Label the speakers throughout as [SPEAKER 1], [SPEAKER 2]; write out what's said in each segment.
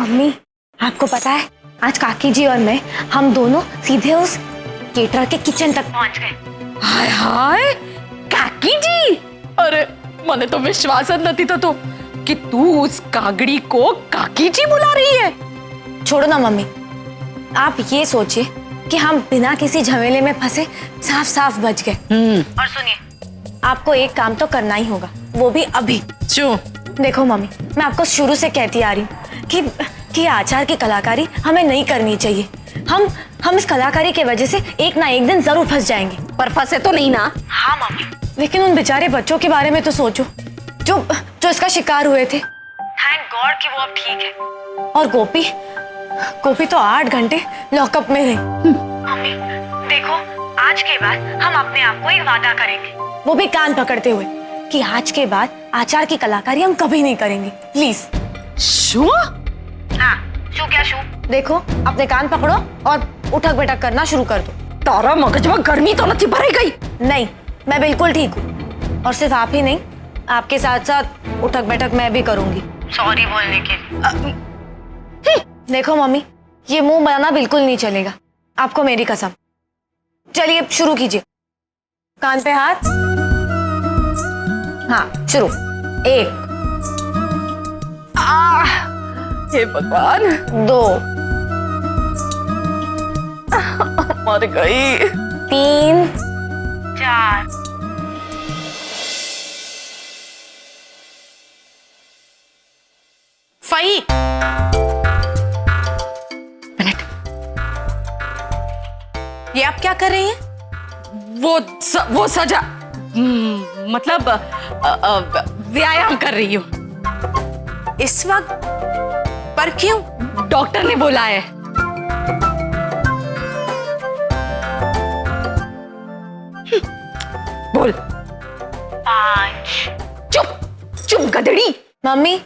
[SPEAKER 1] Mummy, आपको पता है आज काकी जी और मैं हम दोनों सीधे उस केटरर के किचन तक पहुंच गए।
[SPEAKER 2] हाय हाय, काकी जी! अरे मने तो विश्वास नहीं था तो कि तू उस कागड़ी को काकी जी बुला रही है।
[SPEAKER 1] छोड़ो ना मम्मी, आप ये सोचिए कि हम बिना किसी झमेले में फंसे साफ साफ बच गए। और सुनिए, आपको एक काम तो करना ही होगा, वो भी अभी।
[SPEAKER 2] क्यों?
[SPEAKER 1] देखो मम्मी, मैं आपको शुरू से कहती आ रही हूँ कि आचार की कलाकारी हमें नहीं करनी चाहिए। हम इस कलाकारी की वजह से एक ना एक दिन जरूर फंस जाएंगे।
[SPEAKER 2] पर फंसे तो नहीं ना?
[SPEAKER 1] हाँ मम्मी, लेकिन उन बेचारे बच्चों के बारे में तो सोचो जो इसका शिकार हुए थे। थैंक गॉड कि वो अब ठीक है। और गोपी तो 8 घंटे लॉकअप में रही। मम्मी देखो, आज के बाद हम अपने आप को एक वादा करेंगे, वो भी कान पकड़ते हुए, कि आज के बाद आचार की कलाकारी हम कभी नहीं करेंगे, प्लीज।
[SPEAKER 2] शू?
[SPEAKER 1] हाँ, शू क्या शू? देखो, अपने कान पकड़ो और उठक बैठक करना शुरू कर दो।
[SPEAKER 2] तारा मगज में गर्मी तो नहीं भरी गई?
[SPEAKER 1] नहीं, मैं बिल्कुल ठीक हूँ, और सिर्फ आप ही नहीं, आपके साथ साथ उठक बैठक मैं भी करूंगी। सॉरी बोलने के लिए। देखो मम्मी, ये मुंह बनाना बिल्कुल नहीं चलेगा, आपको मेरी कसम। चलिए शुरू कीजिए। कान पे हाथ। हाँ, शुरू। 1,
[SPEAKER 2] हे भगवान,
[SPEAKER 1] 2,
[SPEAKER 2] मर गई।
[SPEAKER 1] 3, 4।
[SPEAKER 2] फई, मिनट, ये आप क्या कर रही हैं? वो सजा, मतलब व्यायाम कर रही हूँ। इस वक्त? पर क्यों? डॉक्टर ने बोला है। बोल।
[SPEAKER 1] 5।
[SPEAKER 2] चुप गधड़ी।
[SPEAKER 1] मम्मी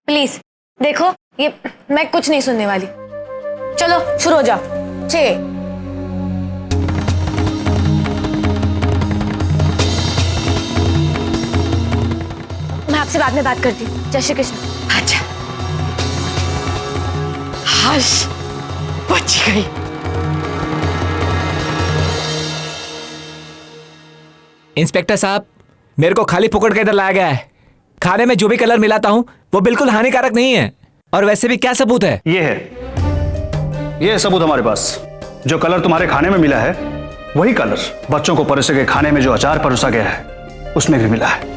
[SPEAKER 1] प्लीज देखो, ये मैं कुछ नहीं सुनने वाली। चलो शुरू हो जाओ। 6। मैं आपसे बाद में बात करती हूँ। जय श्री कृष्ण।
[SPEAKER 2] अच्छा, हर्ष, बच गई।
[SPEAKER 3] इंस्पेक्टर साहब, मेरे को खाली पकड़ के इधर लाया गया है। खाने में जो भी कलर मिलाता हूँ वो बिल्कुल हानिकारक नहीं है। और वैसे भी क्या सबूत है?
[SPEAKER 4] ये सबूत हमारे पास। जो कलर तुम्हारे खाने में मिला है वही कलर बच्चों को परोसे के खाने में जो अचार परोसा गया है उसमें भी मिला है।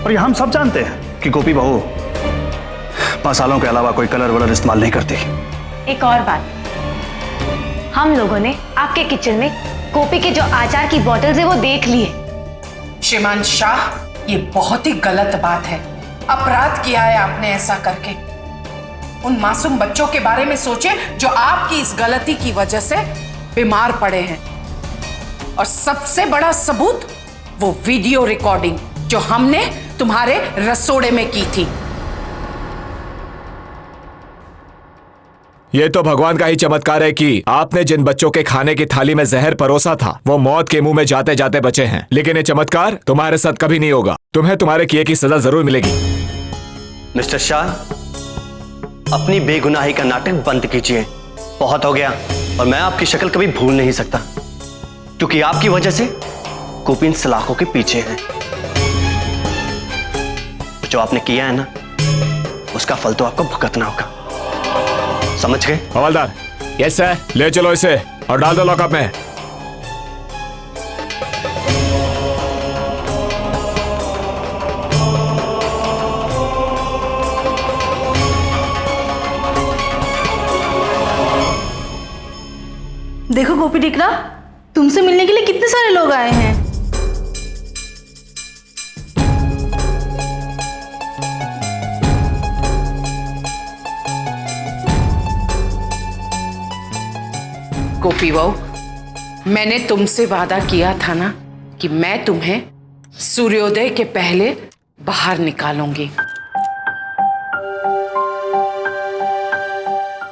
[SPEAKER 4] और ये हम सब जानते हैं कि गोपी बहू मसालों के अलावा कोई कलर वलर इस्तेमाल नहीं करती।
[SPEAKER 1] एक और बात, हम लोगों ने आपके किचन में गोपी के जो आचार की बॉटल्स है वो देख ली है।
[SPEAKER 5] श्रीमान शाह, ये बहुत ही गलत बात है। अपराध किया है आपने ऐसा करके। उन मासूम बच्चों के बारे में सोचे जो आपकी इस गलती की वजह से बीमार पड़े हैं। और सबसे बड़ा सबूत वो वीडियो रिकॉर्डिंग जो हमने तुम्हारे रसोड़े में की थी।
[SPEAKER 3] ये तो भगवान का ही चमत्कार है कि आपने जिन बच्चों के खाने की थाली में जहर परोसा था वो मौत के मुंह में जाते जाते बचे हैं। लेकिन ये चमत्कार तुम्हारे साथ कभी नहीं होगा। तुम्हें तुम्हारे किए की सजा जरूर मिलेगी।
[SPEAKER 6] मिस्टर शाह, अपनी बेगुनाही का नाटक बंद कीजिए। बहुत हो गया। और मैं आपकी शक्ल कभी भूल नहीं सकता, क्योंकि आपकी वजह से गोपी इन सलाखों के पीछे है। जो आपने किया है ना, उसका फल तो आपको भुगतना होगा। समझ गए?
[SPEAKER 3] हवलदार, यस सर, ले चलो इसे और डाल दो लॉकअप में।
[SPEAKER 7] देखो गोपी टिकरा, तुमसे मिलने के लिए कितने सारे लोग आए हैं।
[SPEAKER 5] गोपी बहू, मैंने तुमसे वादा किया था ना कि मैं तुम्हें सूर्योदय के पहले बाहर निकालूंगी।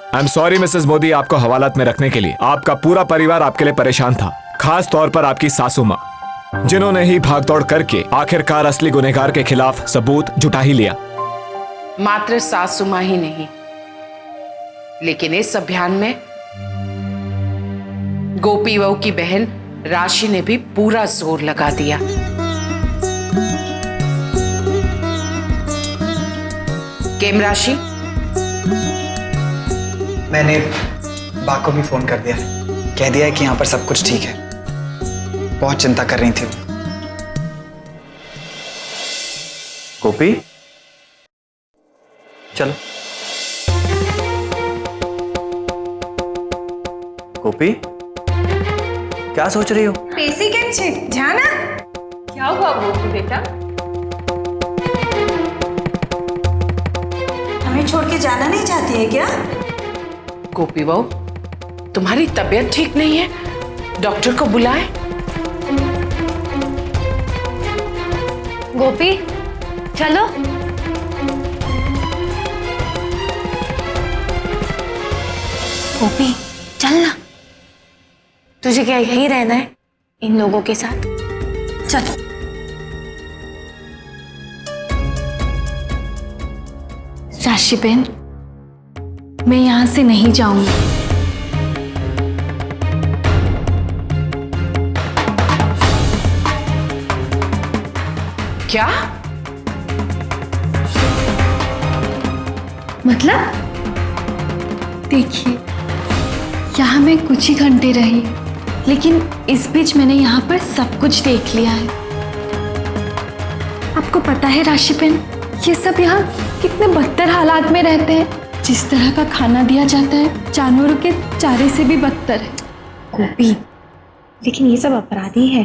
[SPEAKER 3] I am sorry Mrs Modi, आपको हवालात में रखने के लिए। आपका पूरा परिवार आपके लिए परेशान था, खास तौर पर आपकी सासू माँ, जिन्होंने ही भागदौड़ करके आखिरकार असली गुनहगार के खिलाफ सबूत जुटा ही लिया।
[SPEAKER 5] मात्र सासू मां ही नहीं, लेकिन इस अभियान में गोपी बहू की बहन राशि ने भी पूरा जोर लगा दिया। केम राशि?
[SPEAKER 8] मैंने बा को भी फोन कर दिया, कह दिया है कि यहाँ पर सब कुछ ठीक है। बहुत चिंता कर रही थी वो।
[SPEAKER 6] गोपी, चलो। गोपी, क्या सोच रही हो?
[SPEAKER 1] पैसे કેમ છે જાના?
[SPEAKER 2] क्या हुआ गोपी बेटा?
[SPEAKER 7] हमें छोड़ के जाना नहीं चाहती है क्या?
[SPEAKER 5] गोपी बहू, तुम्हारी तबीयत ठीक नहीं है, डॉक्टर को बुलाएं।
[SPEAKER 1] गोपी चलो। गोपी चलना, तुझे क्या यहीं रहना है इन लोगों के साथ? चलो।
[SPEAKER 9] राशि बहन, मैं यहाँ से नहीं जाऊंगी।
[SPEAKER 5] क्या
[SPEAKER 9] मतलब? देखिए, यहाँ मैं कुछ ही घंटे रही, लेकिन इस बीच मैंने यहाँ पर सब कुछ देख लिया है। आपको पता है राशि बहन, ये सब यहाँ कितने बदतर हालात में रहते हैं। जिस तरह का खाना दिया जाता है जानवरों के चारे से भी बदतर है।
[SPEAKER 1] गोपी, लेकिन ये सब अपराधी है,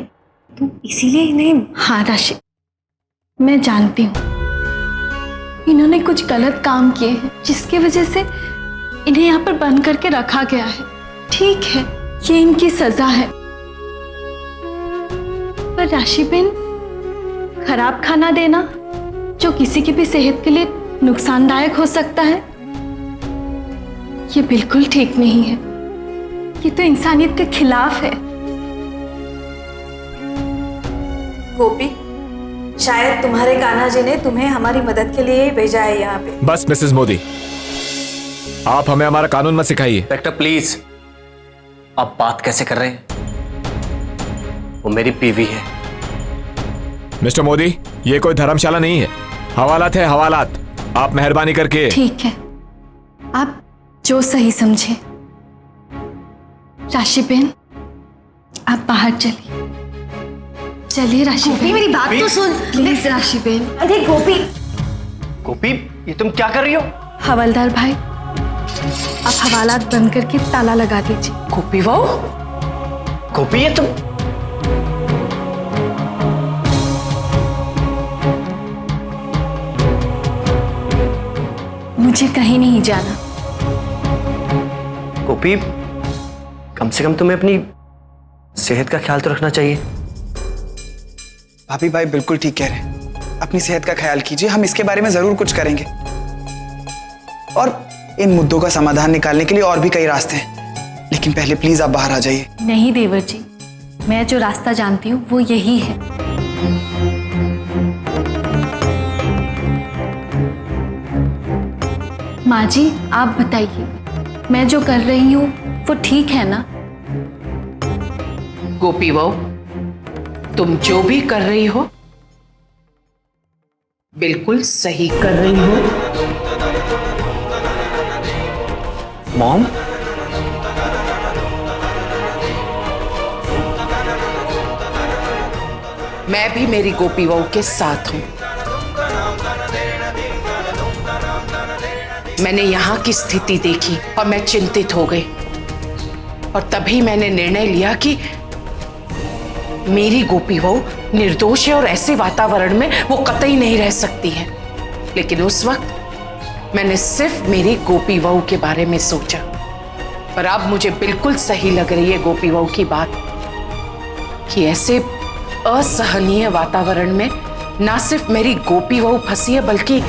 [SPEAKER 1] तो इसीलिए इन्हें।
[SPEAKER 9] हाँ राशि, मैं जानती हूँ इन्होंने कुछ गलत काम किए हैं, जिसकी वजह से इन्हें यहाँ पर बंद करके रखा गया है। ठीक है, ये इनकी सजा है। पर राशि बहन, खराब खाना देना जो किसी की भी सेहत के लिए नुकसानदायक हो सकता है, ये बिल्कुल ठीक नहीं है। ये तो इंसानियत के खिलाफ है।
[SPEAKER 7] गोपी, शायद तुम्हारे कान्हा जी ने तुम्हें हमारी मदद के लिए ही भेजा है यहाँ पे।
[SPEAKER 3] बस मिसेस मोदी, आप हमें हमारा कानून मत सिखाइए।
[SPEAKER 6] इंस्पेक्टर प्लीज, आप बात कैसे कर रहे हैं? वो मेरी बीवी है।
[SPEAKER 3] मिस्टर मोदी, ये कोई धर्मशाला नहीं है, हवालात है हवालात। आप मेहरबानी करके।
[SPEAKER 9] ठीक है, आप जो सही समझे। राशि बहन, आप बाहर चलिए। चलिए राशि
[SPEAKER 1] गोपी
[SPEAKER 9] बहन,
[SPEAKER 1] मेरी बात तो सुन
[SPEAKER 9] प्लीज राशि बहन।
[SPEAKER 1] अरे गोपी,
[SPEAKER 6] गोपी, ये तुम क्या कर रही हो?
[SPEAKER 9] हवलदार भाई, आप हवालात बंद करके ताला लगा दीजिए।
[SPEAKER 5] गोपी बहू,
[SPEAKER 6] गोपी, ये तुम।
[SPEAKER 9] मुझे कहीं नहीं जाना।
[SPEAKER 6] गोपी, कम से कम तुम्हें अपनी सेहत का ख्याल तो रखना चाहिए।
[SPEAKER 8] भाभी भाई बिल्कुल ठीक कह रहे हैं, अपनी सेहत का ख्याल कीजिए। हम इसके बारे में जरूर कुछ करेंगे, और इन मुद्दों का समाधान निकालने के लिए और भी कई रास्ते हैं, लेकिन पहले प्लीज आप बाहर आ जाइए।
[SPEAKER 9] नहीं देवर जी, मैं जो रास्ता जानती हूँ वो यही है। माँ जी, आप बताइए, मैं जो कर रही हूँ वो ठीक है ना?
[SPEAKER 5] गोपी बहू, तुम जो भी कर रही हो बिल्कुल सही कर रही हो।
[SPEAKER 6] मॉम,
[SPEAKER 5] मैं भी मेरी गोपी बहू के साथ हूं। मैंने यहाँ की स्थिति देखी और मैं चिंतित हो गई, और तभी मैंने निर्णय लिया कि मेरी गोपी बहू निर्दोष है और ऐसे वातावरण में वो कतई नहीं रह सकती है। लेकिन उस वक्त मैंने सिर्फ मेरी गोपी बहू के बारे में सोचा, पर अब मुझे बिल्कुल सही लग रही है गोपी बहू की बात कि ऐसे असहनीय वातावरण में ना सिर्फ मेरी गोपी बहू फंसी है, बल्कि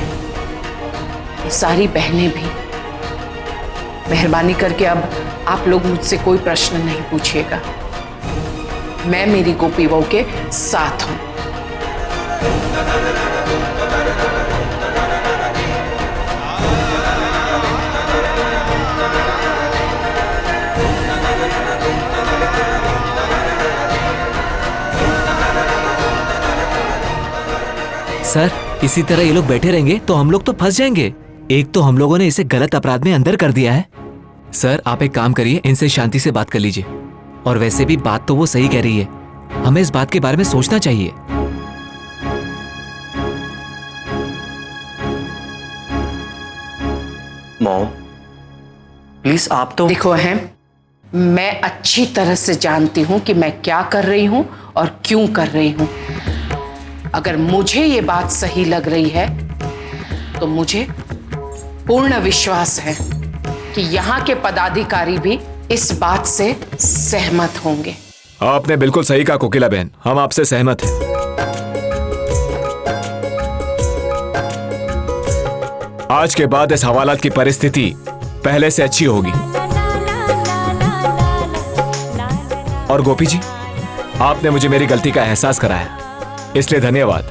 [SPEAKER 5] सारी बहनें भी। मेहरबानी करके अब आप लोग मुझसे कोई प्रश्न नहीं पूछिएगा, मैं मेरी गोपी बहू के साथ हूं।
[SPEAKER 10] सर, इसी तरह ये लोग बैठे रहेंगे तो हम लोग तो फंस जाएंगे। एक तो हम लोगों ने इसे गलत अपराध में अंदर कर दिया है। सर, आप एक काम करिए, इनसे शांति से बात कर लीजिए। और वैसे भी बात तो वो सही कह रही है, हमें इस बात के बारे में सोचना चाहिए।
[SPEAKER 6] मॉम, प्लीज आप तो
[SPEAKER 5] देखो अहम, मैं अच्छी तरह से जानती हूं कि मैं क्या कर रही हूं और क्यों कर रही हूं। अगर मुझे ये बात सही लग रही है तो मुझे पूर्ण विश्वास है कि यहाँ के पदाधिकारी भी इस बात से सहमत होंगे।
[SPEAKER 3] आपने बिल्कुल सही कहा कोकिला बहन, हम आपसे सहमत हैं। आज के बाद इस हवालात की परिस्थिति पहले से अच्छी होगी। और गोपी जी, आपने मुझे मेरी गलती का एहसास कराया, इसलिए धन्यवाद।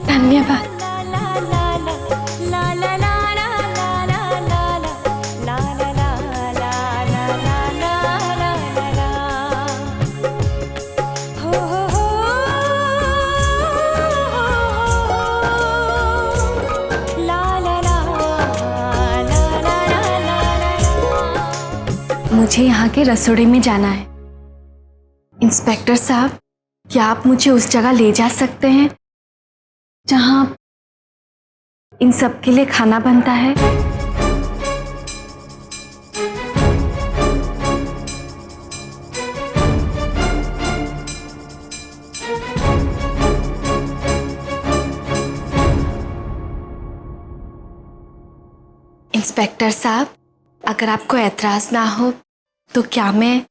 [SPEAKER 9] धन्यवाद। मुझे यहाँ के रसोड़े में जाना है। इंस्पेक्टर साहब, क्या आप मुझे उस जगह ले जा सकते हैं जहाँ इन सब के लिए खाना बनता है? इंस्पेक्टर साहब, अगर आपको ऐतराज ना हो तो क्या मैं...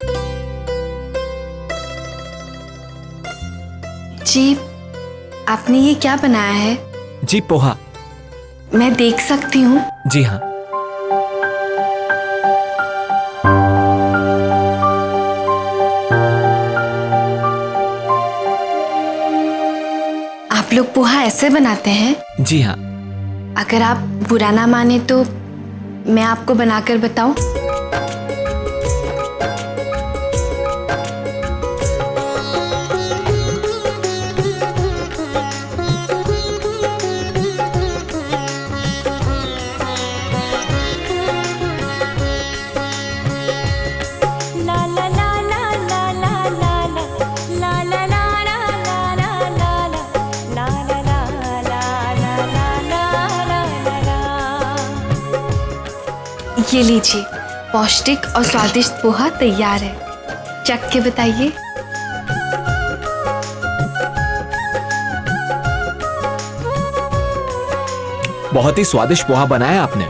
[SPEAKER 9] जी, आपने ये क्या बनाया है?
[SPEAKER 10] जी, पोहा।
[SPEAKER 9] मैं देख सकती हूँ?
[SPEAKER 10] जी हाँ।
[SPEAKER 9] आप लोग पोहा ऐसे बनाते हैं?
[SPEAKER 10] जी हाँ।
[SPEAKER 9] अगर आप बुरा ना माने तो मैं आपको बनाकर बताऊं? ये लीजिए, पौष्टिक और स्वादिष्ट पोहा तैयार है। चख के बताइए।
[SPEAKER 10] बहुत ही स्वादिष्ट पोहा बनाया आपने।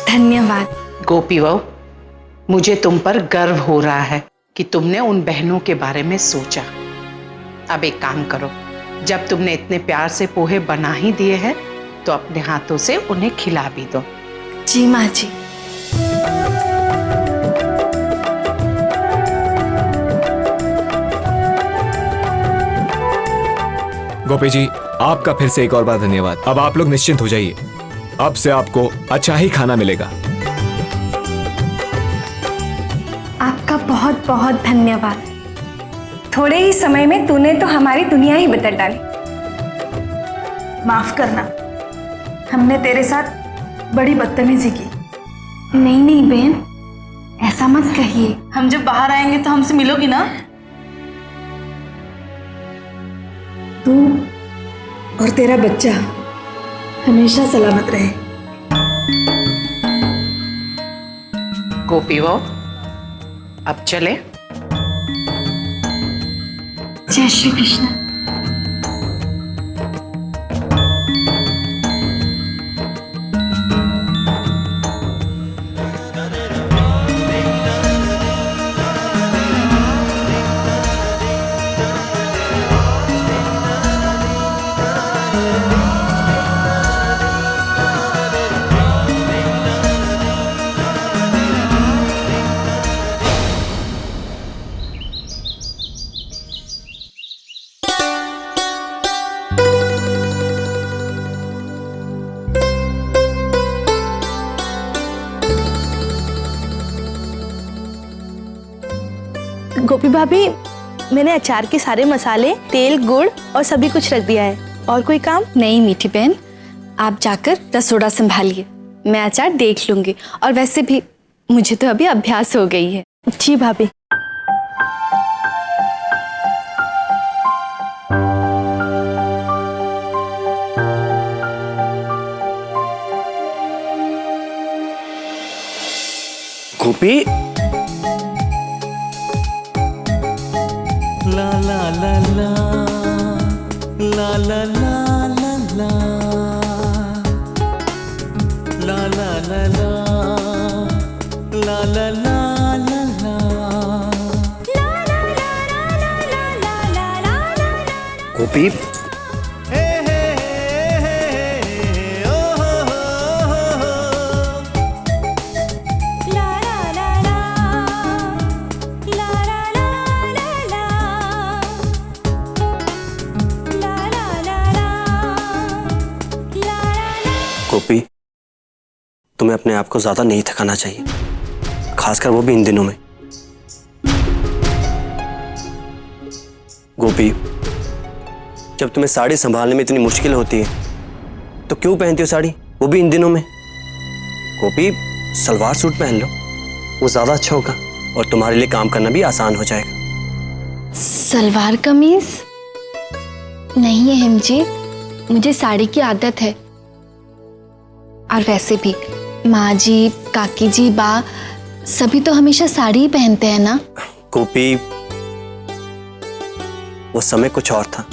[SPEAKER 9] धन्यवाद।
[SPEAKER 5] गोपी बहू, मुझे तुम पर गर्व हो रहा है कि तुमने उन बहनों के बारे में सोचा। अब एक काम करो, जब तुमने इतने प्यार से पोहे बना ही दिए हैं तो अपने हाथों से उन्हें खिला भी दो।
[SPEAKER 9] जी माँ जी।
[SPEAKER 3] गोपी जी, आपका फिर से एक और बार धन्यवाद। अब आप लोग निश्चिंत हो जाइए, अब से आपको अच्छा ही खाना मिलेगा।
[SPEAKER 9] आपका बहुत बहुत धन्यवाद। थोड़े ही समय में तूने तो हमारी दुनिया ही बदल डाली।
[SPEAKER 7] माफ करना, हमने तेरे साथ बड़ी बदतमीजी की।
[SPEAKER 9] नहीं नहीं बहन, ऐसा मत कहिए।
[SPEAKER 7] हम जब बाहर आएंगे तो हमसे मिलोगी ना? तू और तेरा बच्चा हमेशा सलामत रहे।
[SPEAKER 5] गोपी बहू, अब चले।
[SPEAKER 9] जय श्री कृष्ण।
[SPEAKER 11] गोपी भाभी, मैंने अचार के सारे मसाले, तेल, गुड़ और सभी कुछ रख दिया है।
[SPEAKER 7] और कोई काम?
[SPEAKER 9] नहीं मीठी बहन, आप जाकर रसोड़ा संभालिए, मैं अचार देख लूंगी। और वैसे भी मुझे तो अभी अभ्यास हो गई है।
[SPEAKER 7] जी भाभी।
[SPEAKER 6] गोपी,
[SPEAKER 10] ला ला ला ला ला ला ला ला ला ला ला ला ला ला ला ला।
[SPEAKER 6] गोपी, गोपी, तुम्हें अपने आप को ज्यादा नहीं थकाना चाहिए, खासकर वो भी इन दिनों में। गोपी, जब तुम्हें साड़ी संभालने में इतनी मुश्किल होती है तो क्यों पहनती हो साड़ी, वो भी इन दिनों में? गोपी, सलवार सूट पहन लो, वो ज्यादा अच्छा होगा और तुम्हारे लिए काम करना भी आसान हो जाएगा।
[SPEAKER 9] सलवार कमीज नहीं है हिम जी, मुझे साड़ी की आदत है। और वैसे भी माँ जी, काकी जी, बा सभी तो हमेशा साड़ी ही पहनते हैं ना।
[SPEAKER 6] गोपी, वो समय कुछ और था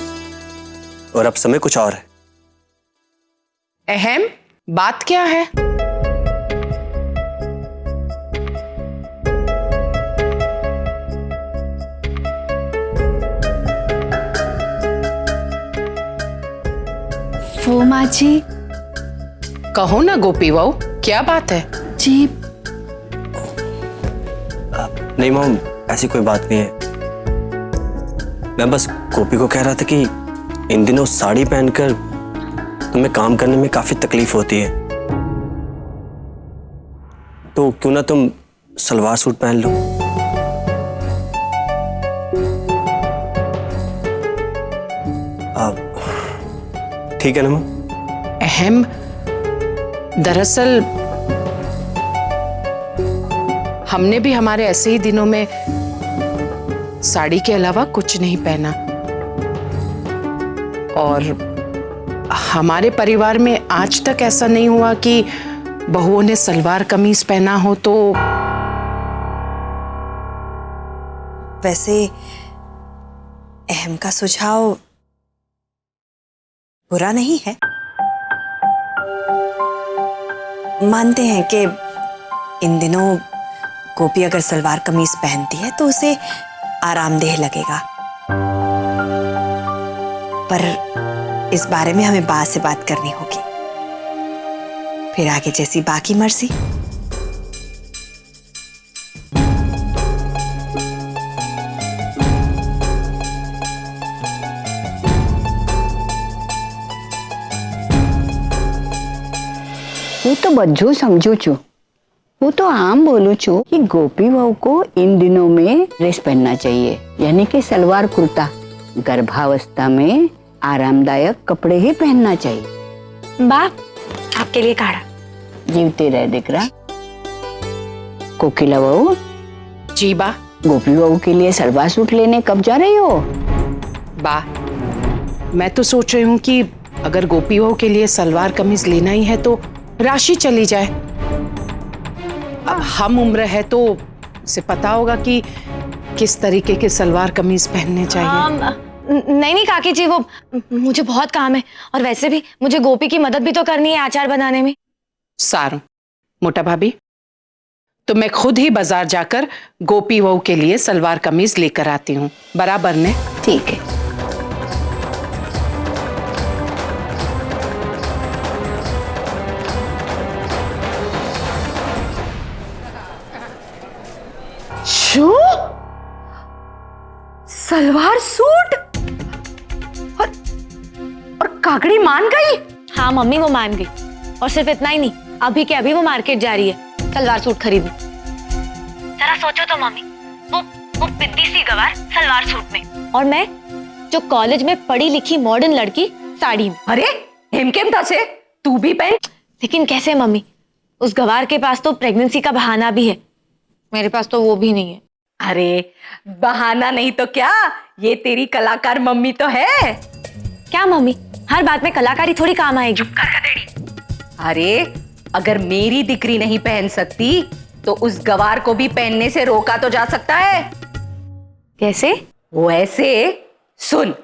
[SPEAKER 6] और अब समय कुछ और है।
[SPEAKER 5] अहम बात क्या है?
[SPEAKER 9] वो माँ जी।
[SPEAKER 5] कहो ना गोपी बहू, क्या बात है?
[SPEAKER 9] जी
[SPEAKER 6] नहीं मॉम, ऐसी कोई बात नहीं है। मैं बस गोपी को कह रहा था कि इन दिनों साड़ी पहनकर तुम्हें काम करने में काफी तकलीफ होती है, तो क्यों ना तुम सलवार सूट पहन लो। ठीक है ना मॉम?
[SPEAKER 5] अहम, दरअसल हमने भी हमारे ऐसे ही दिनों में साड़ी के अलावा कुछ नहीं पहना, और हमारे परिवार में आज तक ऐसा नहीं हुआ कि बहुओं ने सलवार कमीज पहना हो। तो
[SPEAKER 7] वैसे अहम का सुझाव बुरा नहीं है। मानते हैं कि इन दिनों गोपी अगर सलवार कमीज पहनती है तो उसे आरामदेह लगेगा, पर इस बारे में हमें बा से बात करनी होगी, फिर आगे जैसी बाकी मर्जी।
[SPEAKER 11] હું તો બધું સમજુ છું, હું તો આમ બોલું છું कि गोपी बहू को इन दिनों में ड्रेस पहनना चाहिए, यानी कि सलवार कुर्ता। गर्भावस्था में आरामदायक कपड़े ही पहनना चाहिए।
[SPEAKER 1] बा, आपके लिए काढ़ा।
[SPEAKER 11] जीवते रहे दिकरा। कोकिला बहू,
[SPEAKER 5] जी बा।
[SPEAKER 11] गोपी बहू के लिए सलवार सूट लेने कब जा रही हो?
[SPEAKER 5] बा, मैं तो सोच रही हूँ कि अगर गोपी बहू के लिए सलवार कमीज लेना ही है तो राशि चली जाए। अब हम उम्र है तो उसे पता होगा कि किस तरीके के सलवार कमीज पहनने चाहिए।
[SPEAKER 1] नहीं नहीं काकी जी, वो मुझे बहुत काम है, और वैसे भी मुझे गोपी की मदद भी तो करनी है अचार बनाने में।
[SPEAKER 5] सारू, मोटा भाभी, तो मैं खुद ही बाजार जाकर गोपी बहू के लिए सलवार कमीज लेकर आती हूँ, बराबर ने?
[SPEAKER 11] ठीक है।
[SPEAKER 5] शू? सलवार सूट? और काकड़ी मान गई?
[SPEAKER 1] हाँ मम्मी, वो मान गई, और सिर्फ इतना ही नहीं, अभी के अभी वो मार्केट जा रही है सलवार सूट खरीदने। जरा सोचो तो मम्मी, वो बिंदी सी गवार सलवार सूट में, और मैं जो कॉलेज में पढ़ी लिखी मॉडर्न लड़की साड़ी में।
[SPEAKER 2] अरे हेमकेम दसे तू भी पहन।
[SPEAKER 1] लेकिन कैसे मम्मी, उस गवार के पास तो प्रेगनेंसी का बहाना भी है, मेरे पास तो वो भी नहीं है।
[SPEAKER 2] अरे बहाना नहीं तो क्या, ये तेरी कलाकार मम्मी तो है।
[SPEAKER 1] क्या मम्मी, हर बात में कलाकारी थोड़ी काम आएगी।
[SPEAKER 2] अरे अगर मेरी दिकरी नहीं पहन सकती तो उस गवार को भी पहनने से रोका तो जा सकता है।
[SPEAKER 1] कैसे?
[SPEAKER 2] वैसे सुन,